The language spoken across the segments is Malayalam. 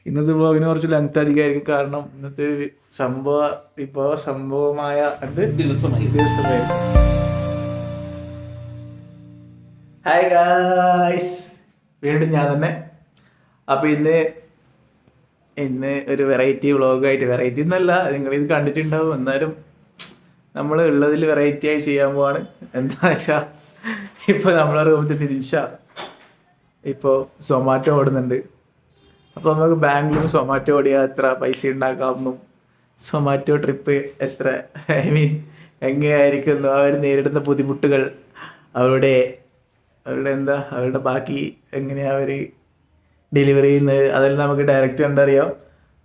ഇന്നത്തെ വ്ളോഗിന് കുറച്ച് ലെങ്ത് അധികമായിരിക്കും. കാരണം ഇന്നത്തെ സംഭവമായ ദിവസമായിരിക്കും. ഹായ് ഗായ്സ്, വീണ്ടും ഞാൻ തന്നെ. അപ്പോൾ ഇന്ന് ഒരു വെറൈറ്റി വ്ളോഗായിട്ട്, വെറൈറ്റി എന്നല്ല, നിങ്ങളിത് കണ്ടിട്ടുണ്ടാവും, എന്നാലും നമ്മൾ ഉള്ളതിൽ വെറൈറ്റി ആയി ചെയ്യാൻ പോവാണ്. എന്താ വെച്ചാൽ ഇപ്പോൾ നമ്മളെ റൂമിൽ നിതിൻഷ ഇപ്പോൾ സൊമാറ്റോ ഓടുന്നുണ്ട്. അപ്പോൾ നമുക്ക് ബാംഗ്ലൂർ സൊമാറ്റോ ഓടിയാൽ എത്ര പൈസ ഉണ്ടാക്കാമെന്നും സൊമാറ്റോ ട്രിപ്പ് എത്ര എങ്ങനെയായിരിക്കുന്നു, അവർ നേരിടുന്ന ബുദ്ധിമുട്ടുകൾ, അവരുടെ ബാക്കി എങ്ങനെയാണ് അവർ ഡെലിവറി ചെയ്യുന്നത്, അതെല്ലാം നമുക്ക് ഡയറക്റ്റ് കണ്ടറിയാം.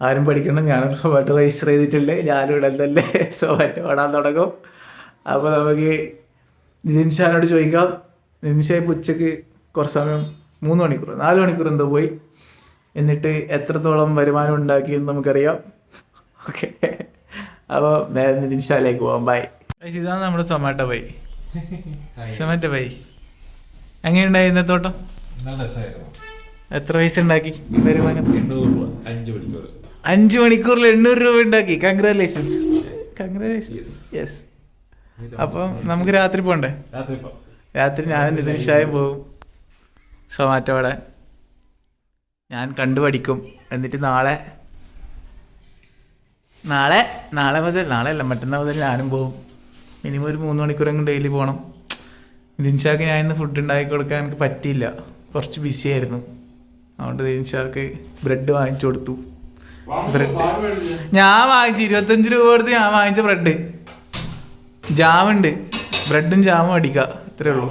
ആരും പഠിക്കണം, ഞാനൊരു സൊമാറ്റോ രജിസ്റ്റർ ചെയ്തിട്ടുണ്ട്, ഞാനും ഇവിടെ തന്നെ സൊമാറ്റോ ഓടാൻ തുടങ്ങും. അപ്പോൾ നമുക്ക് നിതിൻഷാനോട് ചോദിക്കാം. നിതിൻഷ ഇപ്പോൾ ഉച്ചയ്ക്ക് കുറച്ച് സമയം 4 മണിക്കൂർ എന്തോ പോയി, എന്നിട്ട് എത്രത്തോളം വരുമാനം ഉണ്ടാക്കിയെന്ന് നമുക്കറിയാം. ഓക്കെ, അപ്പോൾ നിതിൻഷാലേക്ക് പോവാം. ബൈ. ഇതാണ് നമ്മുടെ സൊമാറ്റോ ബൈ. എങ്ങനെയുണ്ടായി ഇന്നത്തോട്ടം? എത്ര പൈസ ഉണ്ടാക്കി വരുമാനം? 800 രൂപ 5 മണിക്കൂർ. 5 മണിക്കൂറിൽ 800 രൂപ ഉണ്ടാക്കി. കൺഗ്രാറ്റുലേഷൻസ്. യെസ്. അപ്പം നമുക്ക് രാത്രി പോകണ്ടേ? രാത്രി ഞാനും നിതിൻഷായും പോകും സൊമാറ്റോ ഓടാൻ. ഞാൻ കണ്ടുപഠിക്കും. എന്നിട്ട് മറ്റന്നാൾ മുതൽ ഞാനും പോകും. മിനിമം ഒരു 3 മണിക്കൂറെങ്കിലും ഡെയിലി പോകണം. നിതിൻഷാക്ക് ഞാൻ ഇന്ന് ഫുഡ് ഉണ്ടാക്കി കൊടുക്കാൻ എനിക്ക് പറ്റിയില്ല, കുറച്ച് ബിസി ആയിരുന്നു. അതുകൊണ്ട് നിതിൻഷാക്ക് ബ്രെഡ് വാങ്ങിച്ചു കൊടുത്തു. ഞാൻ വാങ്ങിച്ചു 25 രൂപ കൊടുത്ത് ഞാൻ വാങ്ങിച്ച ബ്രെഡ്. ജാമുണ്ട്, ബ്രെഡും ജാമും അടിക്കുക, അത്രേ ഉള്ളൂ.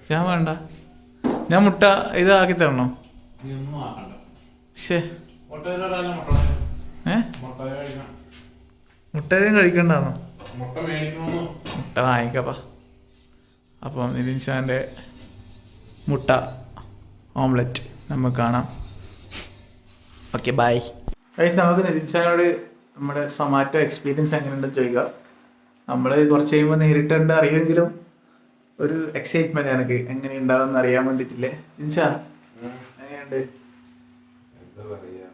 ജാം വേണ്ട, ഞാൻ മുട്ട ഇതാക്കി തരണോ? മുട്ട കഴിക്കണ്ടാന്നോ? മുട്ട വാങ്ങിക്കപ്പാ. അപ്പം നിതിൻഷാൻ്റെ മുട്ട ഓംലെറ്റ് നമുക്ക് കാണാം. Okay, by. ഗൈസ്, നമുക്ക് നിതിൻഷാനോട് നമ്മുടെ സൊമാറ്റോ എക്സ്പീരിയൻസ് എങ്ങനെയുണ്ടെന്ന് ചോദിക്കാം. നമ്മൾ കുറച്ച് കഴിയുമ്പോൾ നേരിട്ടുണ്ട് അറിയുമെങ്കിലും ഒരു എക്സൈറ്റ്മെന്റ് എനിക്ക് എങ്ങനെ ഉണ്ടാവും അറിയാൻ വേണ്ടിട്ടില്ലേ. നിതിൻഷാ, എങ്ങനെയുണ്ട്? എന്താ പറയാ,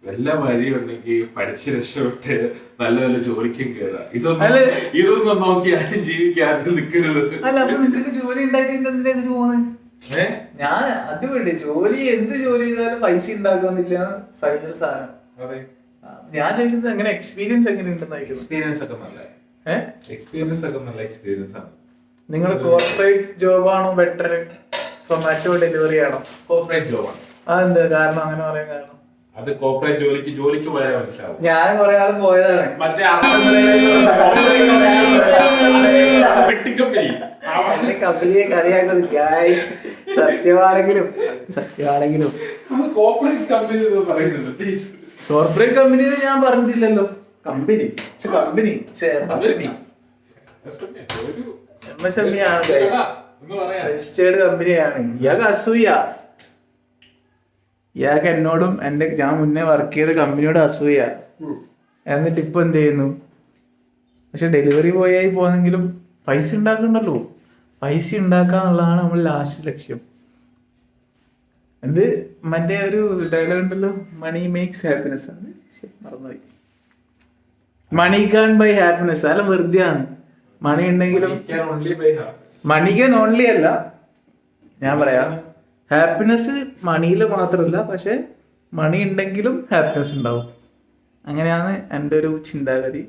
വല്ല വഴിയുണ്ടെങ്കിൽ പഠിച്ച് രക്ഷപ്പെട്ട് നല്ല നല്ല ജോലിക്കും കയറാം. ഇതൊന്നും നോക്കി ആരും ജീവിക്കാതെ നിൽക്കരുത്. അല്ല, അപ്പൊ നിങ്ങൾക്ക് ജോലി ഉണ്ടാക്കിയിട്ട് ഇതിന് പോകുന്നത്? ഞാൻ അത് വിട്, എന്ത് ജോലി ചെയ്താലും പൈസ ഉണ്ടാക്കുന്നില്ല ഫൈനൽ സാധനം. ഞാൻ ചോദിക്കുന്നത് എങ്ങനെ എക്സ്പീരിയൻസ് എങ്ങനെ ഉണ്ടെന്ന്. എക്സ്പീരിയൻസ് ഒക്കെ നല്ല എക്സ്പീരിയൻസ് ആണ്. നിങ്ങൾ കോർപ്പറേറ്റ് ജോബാണോ ബെറ്റർ, സൊമാറ്റോ ഡെലിവറി ആണോ? കോർപ്പറേറ്റ് ജോബാണ്. അതെന്താ കാരണം അങ്ങനെ പറയാൻ കാരണം? അത് കോർപ്പറേറ്റ് ജോലിക്ക് പോയാൽ മനസ്സിലാവും. ഞാൻ കുറെ ആൾ പോയതാണ്. മറ്റേ കമ്പനിയെ കളിയാക്കുന്നത് ഗായ്സ്. സത്യമാണെങ്കിലും കോർപ്പറേറ്റ് കമ്പനി ഞാൻ പറഞ്ഞിട്ടില്ലല്ലോ. കമ്പനി MSME ആണ് ഗൈസ്, രജിസ്റ്റേർഡ് കമ്പനിയാണ്. ഇയാൾക്ക് അസൂയ. ഇയാൾക്ക് എന്നോടും ഞാൻ മുന്നേ വർക്ക് ചെയ്ത കമ്പനിയോട് അസൂയ. എന്നിട്ട് ഇപ്പൊ എന്ത് ചെയ്യുന്നു? പക്ഷെ ഡെലിവറി ബോയായി പോന്നെങ്കിലും പൈസ ഉണ്ടാക്കണ്ടല്ലോ. പൈസ ഉണ്ടാക്കാന്നുള്ളതാണ് നമ്മൾ ലാസ്റ്റ് ലക്ഷ്യം. മറ്റേ ഒരു ഡയലോഗ് ഉണ്ടല്ലോ, മണി മേക്സ് ഹാപ്പിനെസ് ആണ്. മറന്നുപോയി. മണി കാൻ ബൈ ഹാപ്പിനെസ്. അല്ല, വെറുതെ ആണ്. മണി ഉണ്ടെങ്കിലും മണി ക്യാൻ ഓൺലി അല്ല, ഞാൻ പറയാം, ഹാപ്പിനെസ് മണിയിൽ മാത്രമല്ല, പക്ഷെ മണി ഉണ്ടെങ്കിലും ഹാപ്പിനെസ് ഉണ്ടാവും. അങ്ങനെയാണ് എൻ്റെ ഒരു ചിന്താഗതി.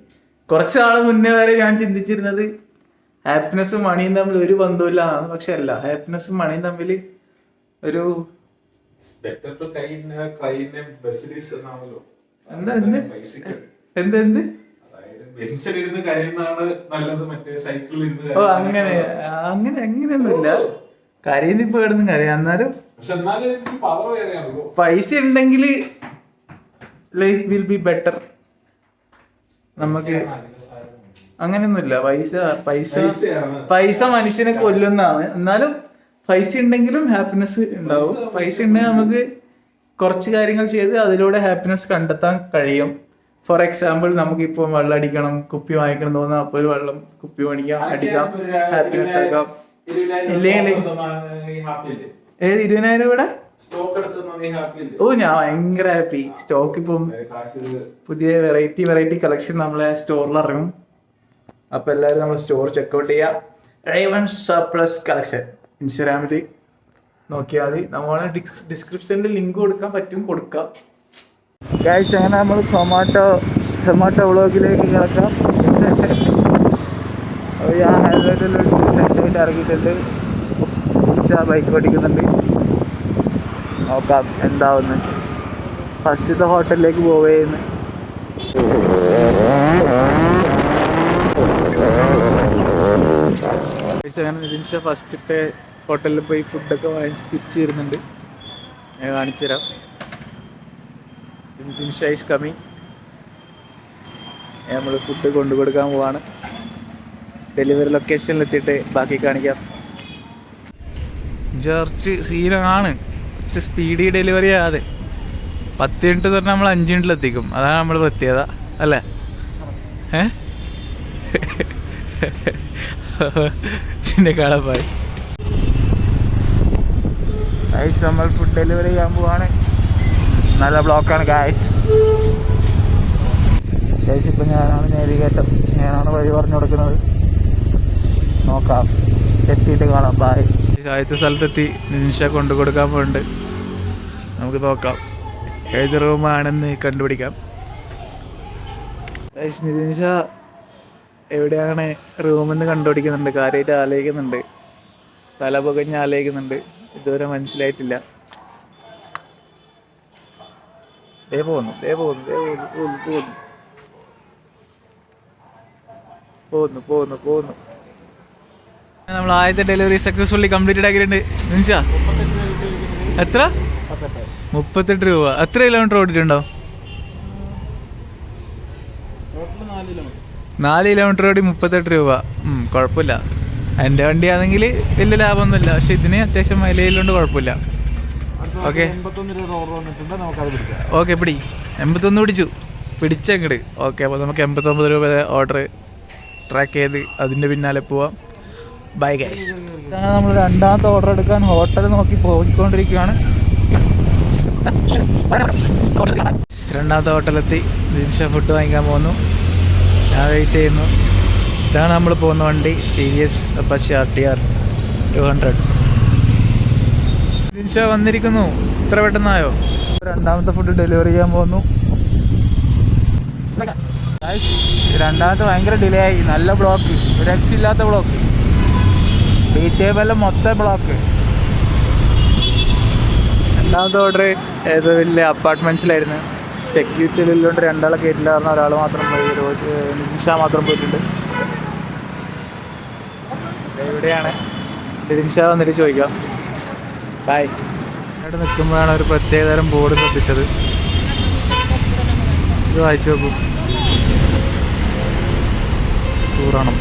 കുറച്ച് നാൾ മുന്നേ വരെ ഞാൻ ചിന്തിച്ചിരുന്നത് ഹാപ്പിനെസ്സും മണിയും തമ്മിൽ ഒരു ബന്ധമില്ല എന്നാണ്. പക്ഷെ അല്ല, ഹാപ്പിനെസ്സും മണിയും തമ്മിൽ ഒരു അങ്ങനെയൊന്നുമില്ല. കരയുന്ന ഇപ്പൊ കിടന്ന് കരയാം. എന്നാലും പൈസ ഉണ്ടെങ്കിൽ ലൈഫ് വിൽ ബി ബെറ്റർ. നമുക്ക് അങ്ങനെയൊന്നുമില്ല. പൈസ മനുഷ്യനെ കൊല്ലുന്നതാണ്. എന്നാലും പൈസ ഉണ്ടെങ്കിലും ഹാപ്പിനെസ് ഉണ്ടാവും. പൈസ ഉണ്ടെങ്കിൽ നമുക്ക് കുറച്ച് കാര്യങ്ങൾ ചെയ്ത് അതിലൂടെ ഹാപ്പിനെസ് കണ്ടെത്താൻ കഴിയും. ഫോർ എക്സാമ്പിൾ, നമുക്കിപ്പോൾ വെള്ളം അടിക്കണം, കുപ്പി വാങ്ങിക്കണം തോന്നാം, അപ്പോൾ ഒരു വെള്ളം കുപ്പി അടിക്കാം, ഹാപ്പിനെസ് ആക്കാം. ഇല്ലെങ്കിൽ 20,000 രൂപയുടെ സ്റ്റോക്ക് എടുത്ത് നീ ഹാപ്പി അല്ലേ? ഓ ഞാൻ ഭയങ്കര ഹാപ്പി. സ്റ്റോക്ക് ഇപ്പം പുതിയ വെറൈറ്റി കളക്ഷൻ നമ്മളെ സ്റ്റോറിൽ ഇറങ്ങും. അപ്പൊ എല്ലാവരും നമ്മൾ സ്റ്റോർ ചെക്കൗട്ട് ചെയ്യാം. റേവൺ സർപ്ലസ് കളക്ഷൻ ഇൻസ്റ്റാഗ്രാമിൽ നോക്കിയാൽ മതി. നമ്മൾ ഡിസ്ക്രിപ്ഷനിൽ ലിങ്ക് കൊടുക്കാൻ പറ്റും, കൊടുക്കാം. ഗൈസ് അങ്ങനെ നമ്മൾ സൊമാറ്റോ വ്ളോഗിലേക്ക് കിടക്കാം. ഞാൻ സെറ്റായിട്ട് ഇറങ്ങിയിട്ടുണ്ട്. ബൈക്ക് ഓടിക്കുന്നുണ്ട്. നോക്കാം എന്താവുന്നു. ഫസ്റ്റത്തെ ഹോട്ടലിലേക്ക് പോവുകയെന്ന്. അങ്ങനെ നിതിൻഷ ഫസ്റ്റത്തെ ഹോട്ടലിൽ പോയി ഫുഡൊക്കെ വാങ്ങിച്ച് തിരിച്ചു വരുന്നുണ്ട്. ഞാൻ കാണിച്ചു തരാം. നിതിൻഷ ഈസ് കമ്മിങ്. നമ്മൾ ഫുഡ് കൊണ്ടു കൊടുക്കാൻ പോവാണ്. ഡെലിവറി ലൊക്കേഷനിൽ എത്തിയിട്ട് ബാക്കി കാണിക്കാം. കുറച്ച് സീനാണ്. കുറച്ച് സ്പീഡി ഡെലിവറി ആകാതെ 10 മിനിറ്റ് പറഞ്ഞാൽ നമ്മൾ 5 മിനിറ്റിലെത്തിക്കും. അതാണ് നമ്മൾ പ്രത്യേകത അല്ലേ? പിന്നെ കാണാൻ പോയി ഗൈസ്. നമ്മൾ ഫുഡ് ഡെലിവറി ചെയ്യാൻ പോവാണ്. നല്ല ബ്ലോക്കാണ് ഗൈസ്. ഗൈസ് ഇപ്പം ഞാനാണ് നേരികേറ്റം. ഞാനാണ് വഴി പറഞ്ഞു കൊടുക്കുന്നത്. നോക്കാം, എത്തിയിട്ട് കാണാം. ബായ്. ആദ്യത്തെ സ്ഥലത്തെത്തി. നിതിൻഷ കൊണ്ടു കൊടുക്കാൻ പോകുന്നുണ്ട്. നമുക്ക് നോക്കാം ഏത് റൂമാണെന്ന് കണ്ടുപിടിക്കാം. ഗൈസ് നിതിൻഷ എവിടെയാണ് റൂമെന്ന് കണ്ടുപിടിക്കുന്നുണ്ട്. കാര്യമായിട്ട് ആലോചിക്കുന്നുണ്ട്. തല പുകഞ്ഞ് ആലോചിക്കുന്നുണ്ട്. ഇതുവരെ മനസ്സിലായിട്ടില്ല. പോകുന്നു. നമ്മൾ ആദ്യത്തെ ഡെലിവറി സക്സസ്ഫുള്ളി കംപ്ലീറ്റഡ് ആക്കിയിട്ടുണ്ട്. നിമിഷ എത്ര? 38 രൂപ. എത്ര കിലോമീറ്റർ ഓടിയിട്ടുണ്ടോ? 4 കിലോമീറ്റർ ഓടി 38 രൂപ. കുഴപ്പമില്ല. എൻ്റെ വണ്ടിയാണെങ്കിൽ വലിയ ലാഭമൊന്നുമില്ല. പക്ഷെ ഇതിന് അത്യാവശ്യം മൈലേജിലുണ്ട്, കുഴപ്പമില്ല. ഓക്കെ ഓക്കെ പിടി. 81 പിടിച്ചു. പിടിച്ചങ്ങട്. ഓക്കെ അപ്പോൾ നമുക്ക് 89 രൂപ ഓർഡർ ട്രാക്ക് ചെയ്ത് അതിൻ്റെ പിന്നാലെ പോവാം. Bye guys. നമ്മൾ രണ്ടാമത്തെ ഓർഡർ എടുക്കാൻ ഹോട്ടൽ നോക്കി പോയിക്കൊണ്ടിരിക്കുകയാണ്. രണ്ടാമത്തെ ഹോട്ടലെത്തി. നിതിൻഷ ഫുഡ് വാങ്ങിക്കാൻ പോകുന്നു. ഞാൻ വെയിറ്റ് ചെയ്യുന്നു. ഇതാണ് നമ്മൾ പോകുന്ന വണ്ടി. TVS Apache RTR 200. നിതിൻഷ വന്നിരിക്കുന്നു. ഇത്ര പെട്ടെന്നായോ? രണ്ടാമത്തെ ഫുഡ് ഡെലിവറി ചെയ്യാൻ പോകുന്നു. രണ്ടാമത്തെ ഭയങ്കര ഡിലേ ആയി. നല്ല ബ്ലോക്ക്, ഒരു രക്ഷയില്ലാത്ത ബ്ലോക്ക്. ഡീറ്റെയിലെല്ലാം മൊത്തം ബ്ലോക്ക്. രണ്ടാമത്തെ ഓർഡർ ഏത് വലിയ അപ്പാർട്ട്മെൻറ്റ്സിലായിരുന്നു. സെക്യൂരിറ്റി ഉള്ളിലോട്ട് രണ്ടാളെ കയറ്റില്ല. പറഞ്ഞാൽ ഒരാൾ മാത്രം പോയി. നിമിഷ മാത്രം പോയിട്ടുണ്ട്. എവിടെയാണ്? നിമിഷ വന്നിട്ട് ചോദിക്കാം. ബായ്. അവിടെ നിൽക്കുമ്പോഴാണ് ഒരു പ്രത്യേകതരം ബോർഡ് ശ്രദ്ധിച്ചത്. ഇത് വായിച്ചു നോക്കൂ. ടൂറാണം.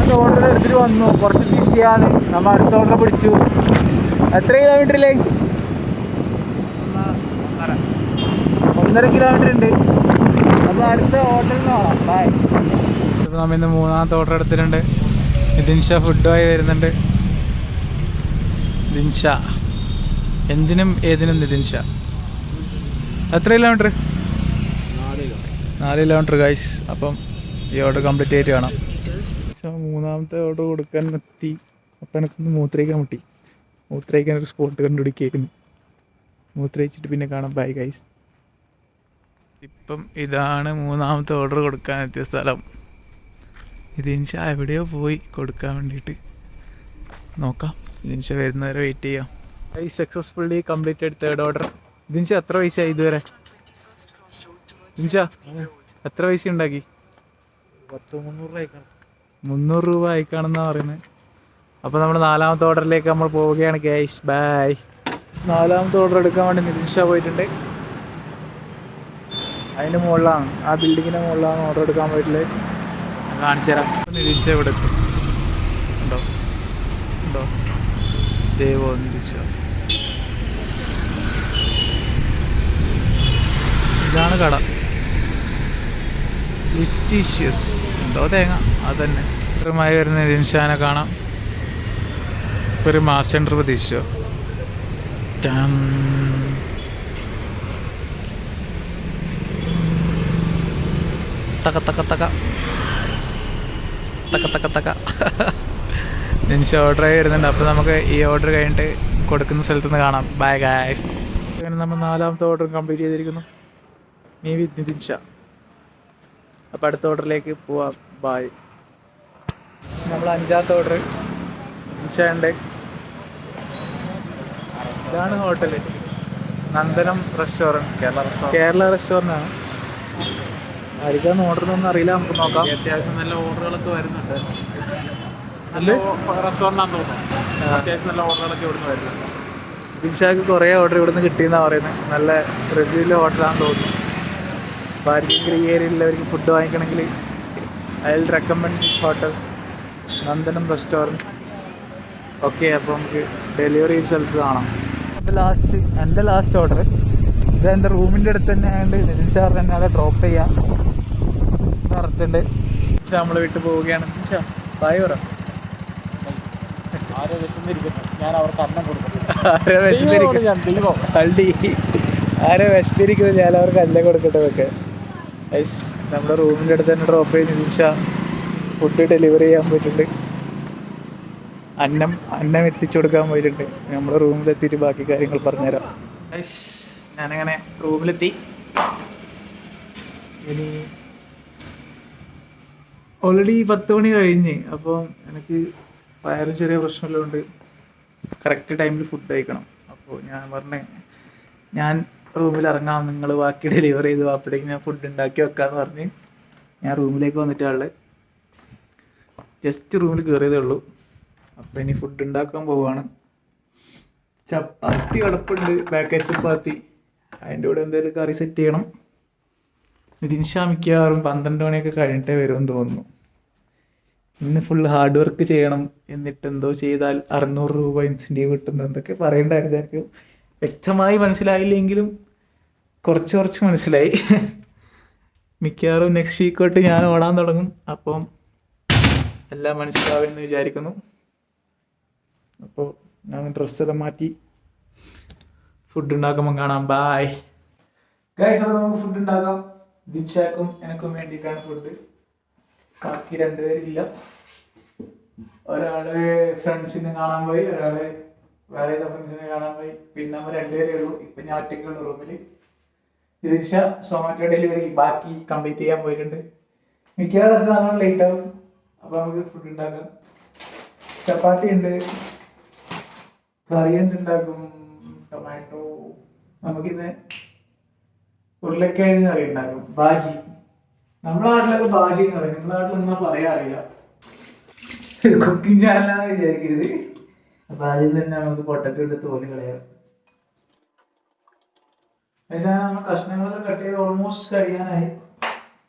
അത് ഓർഡർ എടുത്തിട്ട് വന്നു. കുറച്ച് ബിസിയാണ്. നമ്മൾ അടുത്ത ഓർഡർ പിടിച്ചു. എത്ര കിലോമീറ്ററിലേ? 1.5 കിലോമീറ്റർ ഉണ്ട്. അപ്പോൾ അടുത്ത ഹോട്ടലിൽ പോകാം. ബായ്. ഇപ്പോൾ നമ്മൾ ഇന്ന് മൂന്നാമത്തെ ഓർഡർ എടുത്തിട്ടുണ്ട്. നിതിൻഷ ഫുഡുമായി വരുന്നുണ്ട്. നിതിൻഷ എന്തിനും ഏതിനും നിതിൻഷ. എത്ര കിലോമീറ്റർ? 4 kilometre guys. അപ്പം ഈ ഓർഡർ കംപ്ലീറ്റ് ആയിട്ട് കാണാം. മൂന്നാമത്തെ ഓർഡർ കൊടുക്കാൻ എത്തി. അപ്പം എനിക്കൊന്ന് മൂത്രയിക്കാൻ മുട്ടി. മൂത്രയിക്കാൻ ഒരു സ്പോട്ട് കണ്ടുപിടിക്കുന്നു. മൂത്രയിച്ചിട്ട് പിന്നെ കാണാം. Bye guys. ഇപ്പം ഇതാണ് മൂന്നാമത്തെ ഓർഡർ കൊടുക്കാൻ എത്തിയ സ്ഥലം. നിതിൻഷ എവിടെയോ പോയി കൊടുക്കാൻ വേണ്ടിയിട്ട്. നോക്കാം. നിതിൻഷ വരുന്നവരെ വെയിറ്റ് ചെയ്യാം. Successfully completed third order. Nithinsha എത്ര പൈസയായി ഇതുവരെ? നിതിൻഷ എത്ര പൈസ ഉണ്ടാക്കി? 300 രൂപ ആയിക്കാണെന്നാണ് പറയുന്നത്. അപ്പോൾ നമ്മൾ നാലാമത്തെ ഓർഡറിലേക്ക് നമ്മൾ പോവുകയാണ് ഗൈസ്. ബൈ. നാലാമത്തെ ഓർഡർ എടുക്കാൻ വേണ്ടി നിതിൻഷ പോയിട്ടുണ്ട്. അതിൻ്റെ മുകളിലാണ്, ആ ബിൽഡിങ്ങിൻ്റെ മുകളിലാണ് ഓർഡർ എടുക്കാൻ പോയിട്ടുള്ളത്. ഞാൻ കാണിച്ചു തരാം. നിതിൻഷ ഇവിടെ എത്തും. ഉണ്ടോ ഉണ്ടോ? ദേവോ നിതിൻഷ. ഇതാണ് കട. ലിറ്റീഷ്യസ് ഉണ്ടോ? തേങ്ങ അത് തന്നെ. ഇത്രമായി വരുന്ന നിതിൻഷാനെ കാണാം. ഇപ്പോൾ ഒരു മാസ് സെൻറ്റർ പ്രതീക്ഷിച്ചോ? ടാം. തക തക തക തക തക തക. നിമിഷ ഓർഡർ ആയി വരുന്നുണ്ട്. അപ്പോൾ നമുക്ക് ഈ ഓർഡർ കഴിഞ്ഞിട്ട് കൊടുക്കുന്ന സ്ഥലത്ത് നിന്ന് കാണാം. Bye guys. അങ്ങനെ നമ്മൾ 4ാമത്തെ ഓർഡർ കംപ്ലീറ്റ് ചെയ്തിരിക്കുന്നു. Me with Nithin Shah. അപ്പോൾ അടുത്ത ഓർഡറിലേക്ക് പോവാം. ബൈ. നമ്മൾ 5ാമത്തെ ഓർഡർ നിതിൻ ഷാ ഉണ്ട്. ഇതാണ് hotel, Nandanam restaurant. Kerala restaurant ആണ്. ആർക്കാണ് ഓർഡർ ഒന്നും അറിയില്ല, നമുക്ക് നോക്കാം. അത്യാവശ്യം നല്ല ഓർഡറുകളൊക്കെ വരുന്നുണ്ട്. നല്ല റെസ്റ്റോറൻ്റാന്ന് തോന്നുന്നു. അത്യാവശ്യം നല്ല ഓർഡറുകളൊക്കെ ഇവിടുന്ന് വരുന്നുണ്ട്. ദിൻഷാക്ക് കുറേ ഓർഡർ ഇവിടുന്ന് കിട്ടിയെന്നാണ് പറയുന്നത്. നല്ല റിവ്യൂവിൽ ഹോട്ടലാണെന്ന് തോന്നുന്നു. അപ്പോൾ ആർക്കെങ്കിലും ഈ ഏരിയയിലുള്ളവർക്ക് ഫുഡ് വാങ്ങിക്കണമെങ്കിൽ I will recommend this hotel, Nandanam restaurant. Okay, അപ്പോൾ നമുക്ക് ഡെലിവറി സ്ഥലത്ത് കാണാം. എൻ്റെ ലാസ്റ്റ് ഓർഡർ ഇത് എൻ്റെ റൂമിൻ്റെ അടുത്ത് തന്നെ ആയതുകൊണ്ട് നിതിൻഷാ തന്നെ അവിടെ ഡ്രോപ്പ് ചെയ്യാം പറഞ്ഞിട്ടുണ്ട്. നിതിൻഷാ നമ്മൾ വിട്ട് പോവുകയാണ്. നിതിൻഷാ ബായ് പറ. ആരോ വിശന്നിരിക്കുന്നു, ഞാൻ അവർക്ക് അന്നം കൊടുക്കുന്നു. ആരോ വിശന്നിരിക്കുന്നത് ഞാൻ അവർക്ക് അല്ല കൊടുക്കട്ടതൊക്കെ. നമ്മുടെ റൂമിൻ്റെ അടുത്ത് തന്നെ ഡ്രോപ്പ് ചെയ്ത് നിതിൻഷാ ഫുഡ് ഡെലിവറി ചെയ്യാൻ പോയിട്ടുണ്ട്. അന്നം എത്തിച്ചു കൊടുക്കാൻ പോയിട്ടുണ്ട്. നമ്മുടെ റൂമിലെത്തിയിട്ട് ബാക്കി കാര്യങ്ങൾ പറഞ്ഞുതരാം. ഞാനങ്ങനെ റൂമിലെത്തി. ഇനി ഓൾറെഡി 10 മണി കഴിഞ്ഞ്. അപ്പോൾ എനിക്ക് വയറും ചെറിയ പ്രശ്നമുള്ളതുകൊണ്ട് കറക്റ്റ് ടൈമിൽ ഫുഡ് കഴിക്കണം. അപ്പോൾ ഞാൻ പറഞ്ഞ് ഞാൻ റൂമിൽ ഇറങ്ങാം, നിങ്ങൾ ബാക്കി ഡെലിവറി ചെയ്ത് അപ്പോഴേക്കും ഞാൻ ഫുഡ് ഉണ്ടാക്കി വെക്കാമെന്ന് പറഞ്ഞ് ഞാൻ റൂമിലേക്ക് വന്നിട്ടുള്ളത്. ജസ്റ്റ് റൂമിൽ കയറിയതേ ഉള്ളൂ. അപ്പോൾ ഇനി ഫുഡ് ഉണ്ടാക്കാൻ പോവുകയാണ്. ചപ്പാത്തി കിടപ്പുണ്ട്, പാക്കേജ് ചപ്പാത്തി. അതിൻ്റെ കൂടെ എന്തെങ്കിലും കറി സെറ്റ് ചെയ്യണം. നിതിൻഷാ മിക്കവാറും 12 മണിയൊക്കെ കഴിഞ്ഞിട്ടേ വരുമെന്ന് തോന്നുന്നു. ഇന്ന് ഫുൾ ഹാർഡ് വർക്ക് ചെയ്യണം, എന്നിട്ട് എന്തോ ചെയ്താൽ 600 രൂപ ഇൻസെൻറ്റീവ് കിട്ടുന്നു എന്തൊക്കെ പറയേണ്ടായിരുന്നു. എനിക്ക് വ്യക്തമായി മനസ്സിലായില്ലെങ്കിലും കുറച്ച് മനസ്സിലായി. മിക്കവാറും നെക്സ്റ്റ് വീക്ക് തൊട്ട് ഞാൻ ഓടാൻ തുടങ്ങും. അപ്പം എല്ലാം മനസ്സിലാവുമെന്ന് വിചാരിക്കുന്നു. അപ്പോൾ ഞാൻ ഡ്രസ്സെല്ലാം മാറ്റി ഫുഡ് ഉണ്ടാക്കുമ്പോൾ കാണാം. Bye guys. അപ്പോൾ നമുക്ക് ഫുഡ് ഉണ്ടാക്കാം. ദിൻഷാക്കും എനിക്കും വേണ്ടിയിട്ടാണ് ഫുഡ്. ബാക്കി 2 പേരില്ല. ഒരാള് ഫ്രണ്ട്സിനെ കാണാൻ പോയി, ഒരാള് വേറെ ഏതാ ഫ്രണ്ട്സിനെ കാണാൻ പോയി. പിന്നെ നമ്മൾ 2 പേരേ ഉള്ളൂ. ഇപ്പം ഞാൻ ഒറ്റയ്ക്കുള്ള റൂമിൽ. ദിൻഷ സൊമാറ്റോ ഡെലിവറി ബാക്കി കംപ്ലീറ്റ് ചെയ്യാൻ പോയിട്ടുണ്ട്. മിക്കവാറും അത് നല്ലോണം ലേറ്റ് ആവും. അപ്പോൾ നമുക്ക് ഫുഡ് ഉണ്ടാക്കാം. ചപ്പാത്തി ഉണ്ട്, കറി എന്തുണ്ടാക്കും, ടൊമാറ്റോ. നമുക്കിന്ന് ഉരുളക്കിഴങ്ങ് കറി ഉണ്ടാക്കും. ബാജി. നമ്മുടെ നാട്ടിലൊക്കെ ബാജി എന്ന് പറയും. നമ്മുടെ നാട്ടിൽ ഒന്നും പറയാൻ അറിയില്ല. കുക്കിംഗ് ചാനലാണെന്ന് വിചാരിക്കരുത്. അപ്പൊ ആദ്യം തന്നെ നമുക്ക് പൊട്ടറ്റോ ഇട്ട് തോല് കളയാം. നമ്മൾ കഷ്ണങ്ങളൊക്കെ കട്ട് ചെയ്ത് ഓൾമോസ്റ്റ് കഴിയാനായി.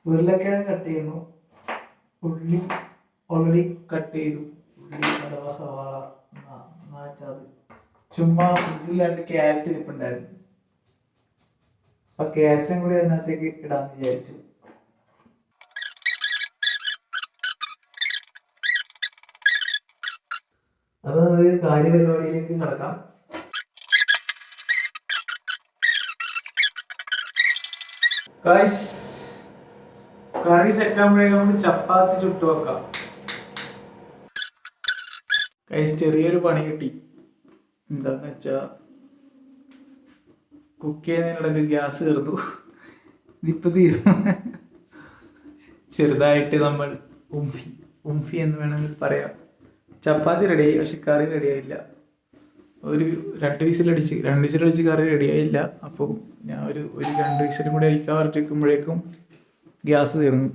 ഉരുളക്കിഴങ്ങ് കട്ട് ചെയ്യുന്നു. ഉള്ളി ഓൾറെഡി കട്ട് ചെയ്തു. ഉള്ളി അഥവാ സവാള അത് ചുമ്മാ ഫ്രിഡ്ജിൽ 2 ക്യാരറ്റ് ഇരിപ്പുണ്ടായിരുന്നു. അപ്പൊ ക്യാരറ്റും കൂടി അതിനകത്തേക്ക് ഇടാന്ന് വിചാരിച്ചു. അപ്പൊ നമുക്ക് കാര്യപരിപാടിയിലേക്ക് കിടക്കാം. കറി സെറ്റ് ആകുമ്പോഴേക്കും നമുക്ക് ചപ്പാത്തി ചുട്ടു വെക്കാം. ചെറിയൊരു പണി കിട്ടി. എന്താന്ന് വെച്ചാ കുക്ക് ചെയ്യുന്നതിനിടയ്ക്ക് ഗ്യാസ് കയറുന്നു. ഇതിപ്പോ തീരും. ചെറുതായിട്ട് നമ്മൾ ഉംഫി എന്ന് വേണമെങ്കിൽ പറയാം. ചപ്പാത്തി റെഡിയായി, പക്ഷെ കറി റെഡിയായില്ല. ഒരു 2 വിസിലടിച്ച് കറി റെഡിയായില്ല. അപ്പോൾ ഞാൻ ഒരു 2 വിസിലും കൂടി അടിക്കാറിട്ടിരിക്കുമ്പോഴേക്കും ഗ്യാസ് തീർന്നു.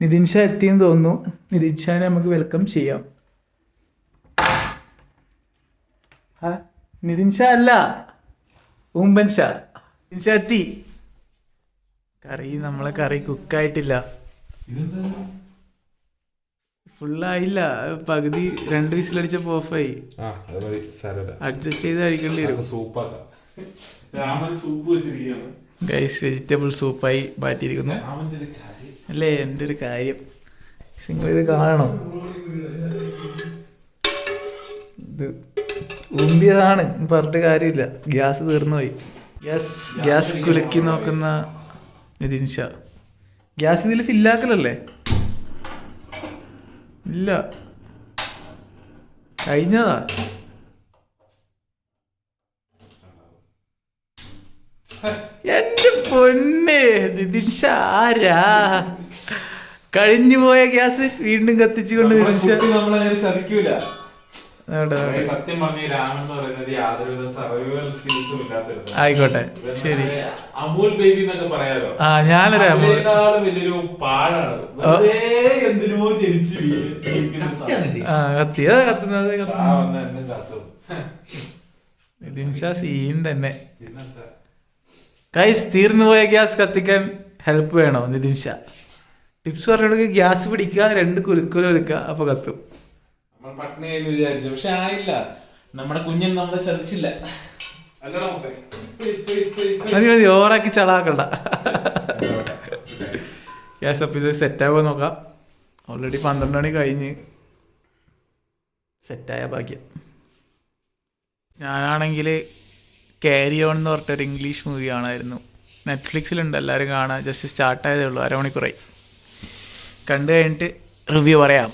നിതിൻഷാ എത്തിയെന്ന് തോന്നുന്നു. നിതിൻഷാനെ നമുക്ക് വെൽക്കം ചെയ്യാം. നിതിൻഷാ അല്ല, ഉമ്പൻ ഷാ. നിതിൻഷാ എത്തി. നമ്മളെ കറി കുക്കായിട്ടില്ല, ഫുള്ളായില്ല. പകുതി 2 വിസിലടിച്ചപ്പോ ഓഫായി. അഡ്ജസ്റ്റ് ചെയ്ത് കഴിക്കേണ്ടി വരും. ഗൈസ്, വെജിറ്റബിൾ സൂപ്പായി മാറ്റിയിരിക്കുന്നു. അല്ലേ എൻ്റെ ഒരു കാര്യം, നിങ്ങൾ ഇത് കാണണം. ഇത് ഊമ്പിയതാണ്, പറഞ്ഞിട്ട് കാര്യമില്ല. ഗ്യാസ് തീർന്നു പോയി. ഗ്യാസ് കുലുക്കി നോക്കുന്ന നിതിൻ ഷാ. ഗ്യാസ് ഇതിൽ ഫില്ലാക്കലല്ലേ? ഇല്ല, കഴിഞ്ഞതാ. എന്റെ പൊന്നെ നിതിൻ ഷാ ആരാ? കഴിഞ്ഞു പോയ ഗ്യാസ് വീണ്ടും കത്തിച്ചുകൊണ്ട് നിതിൻ ഷാ നമ്മളങ്ങനെ ചതിക്കൂല. അവിടെ സത്യം പറഞ്ഞ രാമൻ എന്ന് പറയുന്നത് യാതൊരുവിധ സർവൈവൽ സ്കിൽസും ഇല്ലാത്തത്. ആയിക്കോട്ടെ, ശരി. അമൂൽ ബേബി എന്നൊക്കെ പറയാലോ. ആ, ഞാനൊരു അതിനേക്കാളും വലിയൊരു പാഴാണ്. എന്തിനോ ജനിച്ചു കത്തിയതാ കത്തുന്നത്. കത്തും. നിതിൻ ഷാ സീൻ തന്നെ. ഗൈസ്, തീർന്നു പോയ ഗ്യാസ് കത്തിക്കാൻ ഹെൽപ്പ് വേണോ? നിതിൻ ഷാ ടിപ്സ് പറഞ്ഞിട്ട് ഗ്യാസ് പിടിക്കുക, 2 കുലുക്കുല എടുക്കുക, അപ്പൊ കത്തും. നമ്മൾ പട്ടിണി വിചാരിച്ചു, പക്ഷെ ആയില്ല. നമ്മുടെ കുഞ്ഞൻ നമ്മളെ ചതിച്ചില്ല. മതി മതി, ഓവറാക്കി ചളാക്കണ്ട. ഗ്യാസ് അപ്പം ഇത് സെറ്റാകുമോ നോക്കാം. ഓൾറെഡി 12 മണി കഴിഞ്ഞ്. സെറ്റായ ഭാഗ്യം. ഞാനാണെങ്കിൽ ക്യാരി ഓൺ എന്ന് പറഞ്ഞിട്ടൊരു ഇംഗ്ലീഷ് മൂവി കാണായിരുന്നു. നെറ്റ്ഫ്ലിക്സിലുണ്ട്, എല്ലാവരും കാണാൻ. ജസ്റ്റ് സ്റ്റാർട്ടായതേ ഉള്ളൂ, അരമണിക്കൂറായി. കണ്ടു കഴിഞ്ഞിട്ട് റിവ്യൂ പറയാം.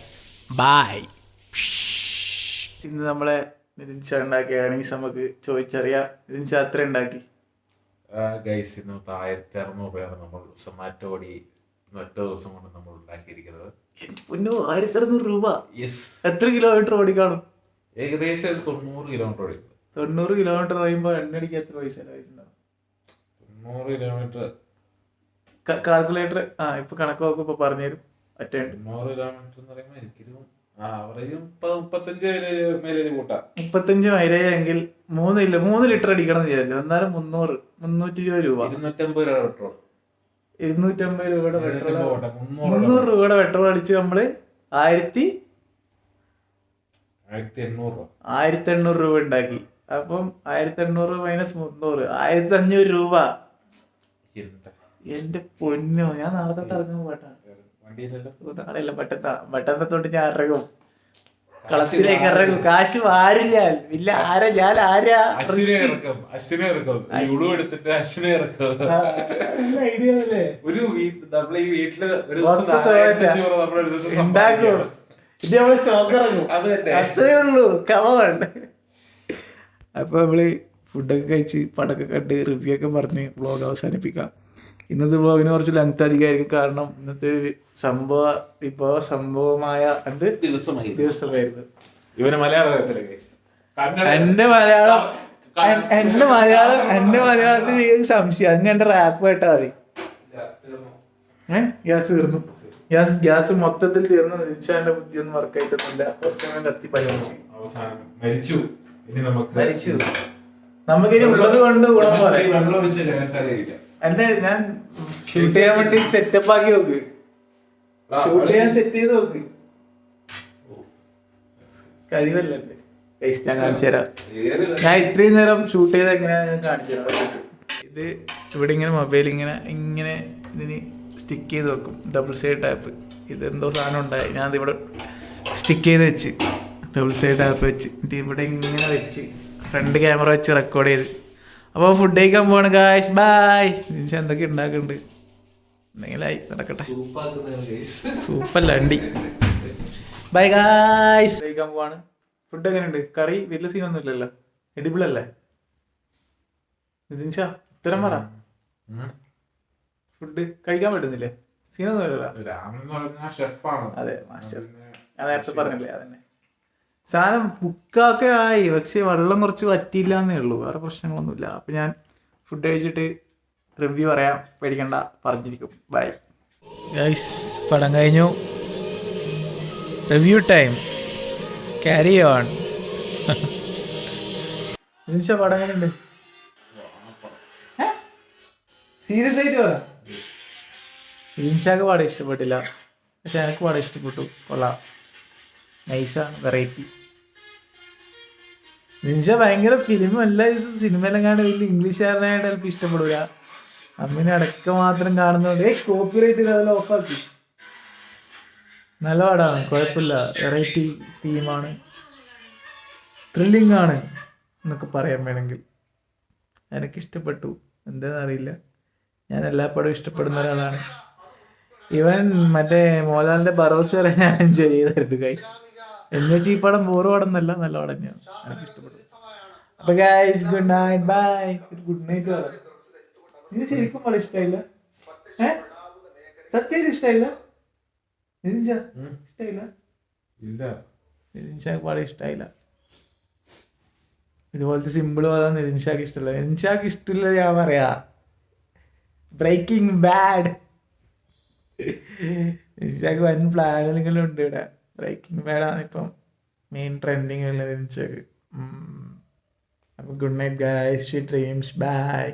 ബായ്. ഇന്ന് നമ്മളെ നിതിൻ ഷാ ഉണ്ടാക്കിയ ഏർണിങ്സ് നമുക്ക് ചോദിച്ചറിയാം. നിതിൻ ഷാ എത്ര ഉണ്ടാക്കി? ഗൈസ്, ഇന്നത്തെ 1600 രൂപയാണ് നമ്മൾ സൊമാറ്റോ വഴി ഒറ്റ ദിവസം കൊണ്ട് നമ്മൾ ഉണ്ടാക്കിയിരിക്കുന്നത്. എന്റെ പൊന്നോ, 1600 രൂപ. യെസ്. എത്ര കിലോമീറ്റർ ഓടിക്കാണും? ഏകദേശം 90 കിലോമീറ്റർ ഓടിക്കും. 90 കിലോമീറ്റർ പറയുമ്പോൾ എണ്ണടിക്ക് എത്ര പൈസ ചെലവായിട്ടുണ്ടാവും? 90 കിലോമീറ്റർ കാൽക്കുലേറ്റർ ഇപ്പൊ കണക്ക് നോക്കുമ്പോ പറഞ്ഞുതരും. 90 കിലോമീറ്റർ എന്ന് പറയുമ്പോൾ എനിക്കൊരു ആവറേജ് 35 മൈലേജ് കൂട്ടാം. 35 മൈലേജ് എങ്കിൽ 3 ലിറ്റർ അടിക്കണം എന്ന് വിചാരിച്ചു. എന്നാലും 320 രൂപ. 250 രൂപ പെട്രോൾ. 250 രൂപയുടെ പെട്രോൾ. 300 രൂപയുടെ പെട്രോൾ അടിച്ച് നമ്മള് 1800 രൂപ ഉണ്ടാക്കി. അപ്പം 1800 മൈനസ് 300, 1500 രൂപ. എന്റെ പൊന്നോ, ഞാൻ നാളെ തൊട്ട് ഇറങ്ങും. നാളെയല്ല, പെട്ടെന്നത്തോട്ട് ഞാൻ ഇറങ്ങും, കളത്തിലേക്ക് ഇറങ്ങും. കാശ് ആരില്ല, ഇല്ല. ആരാ ഞാൻ? ആരാ? ഉണ്ടാക്കും. ഇത് നമ്മള് സ്റ്റോക്ക് ഇറങ്ങും, അത്രേ ഉള്ളൂ. കവണ്ട്. അപ്പൊ നമ്മള് ഫുഡൊക്കെ കഴിച്ച് പടമൊക്കെ കണ്ട് റിവ്യൂ ഒക്കെ പറഞ്ഞ് വ്ളോഗ് അവസാനിപ്പിക്കാം. ഇന്നത്തെ വ്ളോഗിന് കുറച്ച് ലെങ്ത് അധികമായിരിക്കും. കാരണം ഇന്നത്തെ ഒരു സംഭവമായ ദിവസമായിരുന്നു. ഇവന് മലയാളത്തിൽ എന്റെ മലയാളത്തിൽ സംശയം. അങ്ങനെ എന്റെ റാപ്പ് കേട്ടാ മതി. ഗ്യാസ് തീർന്നു. ഗ്യാസ് മൊത്തത്തിൽ തീർന്നു. നിശ്ചാന്റെ ബുദ്ധി ഒന്നും വർക്ക് ആയിട്ടൊന്നുമില്ല. കുറച്ച് സമയം കത്തി പരിഗണിച്ചു. മരിച്ചു. നമുക്കിനി ഉള്ളത് കൊണ്ട് ഗുണം പോലെ. എന്റെ ഞാൻ ഷൂട്ട് ചെയ്യാൻ വേണ്ടി സെറ്റപ്പ് ആക്കി നോക്ക്. ഷൂട്ട് ചെയ്യാൻ സെറ്റ് ചെയ്ത് നോക്ക്. കഴിവല്ലേ? ഞാൻ കാണിച്ചു തരാം. ഞാൻ ഇത്രയും നേരം ഷൂട്ട് ചെയ്ത് എങ്ങനെയാ ഞാൻ കാണിച്ചു തരാം. ഇത് ഇവിടെ ഇങ്ങനെ മൊബൈൽ ഇങ്ങനെ ഇതിന് സ്റ്റിക്ക് ചെയ്ത് വെക്കും. Double side tap. ഇതെന്തോ സാധനം ഉണ്ടായി. ഞാൻ ഇവിടെ സ്റ്റിക്ക് ചെയ്ത് വെച്ച് ഡബിൾ സൈഡ് ടാപ്പ് വെച്ച് ഇവിടെ ഇങ്ങനെ വെച്ച് ഫ്രണ്ട് ക്യാമറ വെച്ച് റെക്കോർഡ് ചെയ്ത്. അപ്പോൾ ഫുഡ് കഴിക്കാൻ പോവാണ് ഗായ്സ്. ബൈ. നിമിഷം എന്തൊക്കെ ഉണ്ടാക്കുന്നുണ്ട്, എന്തെങ്കിലായി നടക്കട്ടെ. സൂപ്പല്ല അണ്ടി. Bye guys. കഴിക്കാൻ പോവാണ്. ഫുഡ് എങ്ങനെയുണ്ട്? കറി വലിയ സീനൊന്നും ഇല്ലല്ലോ, എഡിബിൾ അല്ലേ? നിതിൻ ഷാ ഉത്തരം പറ. ഫുഡ് കഴിക്കാൻ പറ്റുന്നില്ലേ? സീനൊന്നും ഇല്ലല്ലോ. അതെ, മാസ്റ്റർ. ഞാൻ നേരത്തെ പറഞ്ഞില്ലേ, അതന്നെ. സാധനം കുക്കൊക്കെ ആയി, പക്ഷെ വെള്ളം കുറച്ച് വറ്റിയില്ല എന്നേ ഉള്ളൂ. വേറെ പ്രശ്നങ്ങളൊന്നുമില്ല. അപ്പം ഞാൻ ഫുഡ് കഴിച്ചിട്ട് റിവ്യൂ പറയാം, പേടിക്കണ്ട, പറഞ്ഞിരിക്കും. Bye guys. പടം കഴിഞ്ഞു. Review time. Carry on. പടം എങ്ങനെയുണ്ട്? സീരിയസ് ആയിട്ട് പറ. ഇൻഷാക്ക് പാടം ഇഷ്ടപ്പെട്ടില്ല, പക്ഷെ എനിക്ക് പാടം ഇഷ്ടപ്പെട്ടു. കൊള്ളാം, നൈസാണ്, വെറൈറ്റി. നിൻഷ ഭയങ്കര ഫിലിം എല്ലാ ദിവസവും സിനിമയെല്ലാം കാണാൻ വലിയ ഇംഗ്ലീഷുകാരനായിട്ട് ചിലപ്പോൾ ഇഷ്ടപ്പെടില്ല. അമ്മിനെ അടക്ക മാത്രം കാണുന്നതുകൊണ്ട് കോപ്പിറൈറ്റ് അതെല്ലാം ഓഫാക്കി. നല്ല പാടാണ്, കുഴപ്പമില്ല. വെറൈറ്റി തീമാണ്, ത്രില്ലിംഗ് ആണ്. എന്നൊക്കെ പറയാൻ വേണമെങ്കിൽ. എനിക്കിഷ്ടപ്പെട്ടു, എന്താണെന്നറിയില്ല. ഞാൻ എല്ലാ പടവും ഇഷ്ടപ്പെടുന്ന ഒരാളാണ്. ഇവൻ മറ്റേ മോഹൻലാലിന്റെ ബറോസ് വരെ ഞാൻ എൻജോയ് ചെയ്തായിരുന്നു ഗൈസ്. എന്ന് വെച്ചാൽ ഈ പടം ബോറ് പടം എന്നല്ല, നല്ല പടം തന്നെയാണ്, എനിക്ക് ഇഷ്ടപ്പെട്ടു. അപ്പൊ guys good night, bye. Good night പറയാം. ഇത് ശരിക്കും പടം ഇഷ്ടമായില്ല? സത്യം ഇഷ്ടമായില്ല? ഇഷ്ടമായില്ല? നിതിൻ ഷാക്ക് പടം ഇഷ്ടമായില്ല. ഇതുപോലത്തെ സിമ്പിൾ പദം നിതിൻ ഷാക്ക് ഇഷ്ടമല്ല. നിതിൻ ഷാക്ക് ഇഷ്ടമില്ല ഞാൻ പറയാ. Breaking bad. നിതിൻ ഷാക്ക് വൻ പ്ലാനുകളും ഉണ്ട് ഇവിടെ. ബ്രേക്കിംഗ് ബാഡാണ് ഇപ്പം മെയിൻ ട്രെൻഡിങ് ഉള്ളത് നിതിൻ ഷാക്ക്. അപ്പൊ good night guys, sweet dreams, by.